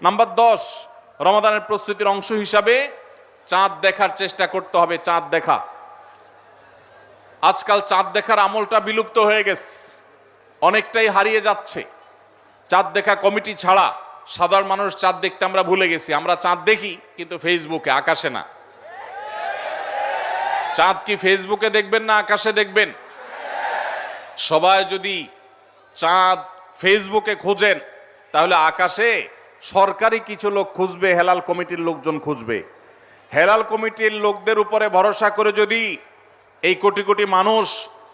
Number 10, রমাদানের প্রস্তুতির অংশ হিসাবে চাঁদ দেখার চেষ্টা করতে হবে। চাঁদ দেখা, আজকাল চাঁদ দেখার আমলটা বিলুপ্ত হয়ে গেছে, অনেকটাই হারিয়ে যাচ্ছে। চাঁদ দেখা কমিটি ছাড়া সাধারণ মানুষ চাঁদ দেখতে আমরা ভুলে গেছি। আমরা চাঁদ দেখি কিন্তু ফেসবুকে, আকাশে না। চাঁদ কি ফেসবুকে দেখবেন না আকাশে দেখবেন? সবাই যদি চাঁদ ফেসবুকে খোঁজেন তাহলে আকাশে সরকারি কিছু লোক খুঁজবে, হেলাল কমিটির লোকজন খুঁজবে। হেলাল কমিটির লোকদের উপরে ভরসা করে যদি এই কোটি কোটি মানুষ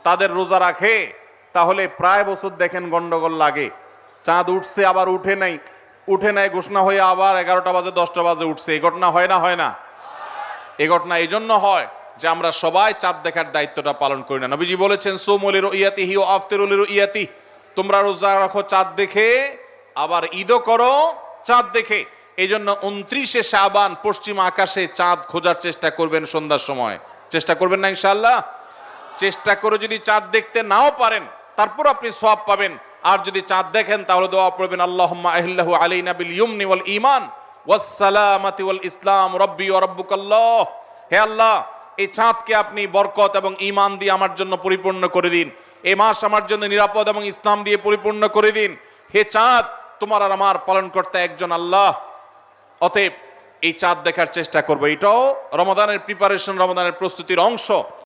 তাদের রোজা রাখে তাহলে প্রায় বছর দেখেন গন্ডগোল লাগে। চাঁদ উঠছে আবার উঠে নাই, উঠে নাই ঘোষণা হয়ে আবার 11টা বাজে 10টা বাজে উঠছে। এই ঘটনা হয় না? হয় না? এই ঘটনা এই জন্য হয় যে আমরা সবাই চাঁদ দেখার দায়িত্বটা পালন করি না। নবীজি বলেছেন, সোমুল রুইয়াতিহি ওয়া আফতিরুল রুইয়াতিহি, তোমরা রোজা রাখো চাঁদ দেখে, আবার ঈদও করো চাঁদ দেখে। এই জন্য 29শে শাবান পশ্চিম আকাশে চাঁদ খোঁজার চেষ্টা করবেন সন্ধ্যার সময়। চেষ্টা করবেন না ইনশাআল্লাহ? চেষ্টা করে যদি চাঁদ দেখতে নাও পারেন তারপর আপনি সওয়াব পাবেন। আর যদি চাঁদ দেখেন তাহলে দোয়া পড়বেন, আল্লাহুম্মা আহিল্লাহু আলাইনা বিল ইয়ুমনি ওয়াল ঈমান ওয়াস সালামাতি ওয়াল ইসলাম রব্বি ওয়া রাব্বুকাল্লাহ। হে আল্লাহ, এই চাঁদকে আপনি বরকত এবং ঈমান দিয়ে আমার জন্য পরিপূর্ণ করে দিন। এই মাস আমার জন্য নিরাপদ এবং ইসলাম দিয়ে পরিপূর্ণ করে দিন। হে চাঁদ, তোমার আর আমার পালনকর্তা একজন আল্লাহ। অতএব এই চাঁদ দেখার চেষ্টা করবো। এটাও রমাদানের প্রিপারেশন, রমাদানের প্রস্তুতির অংশ।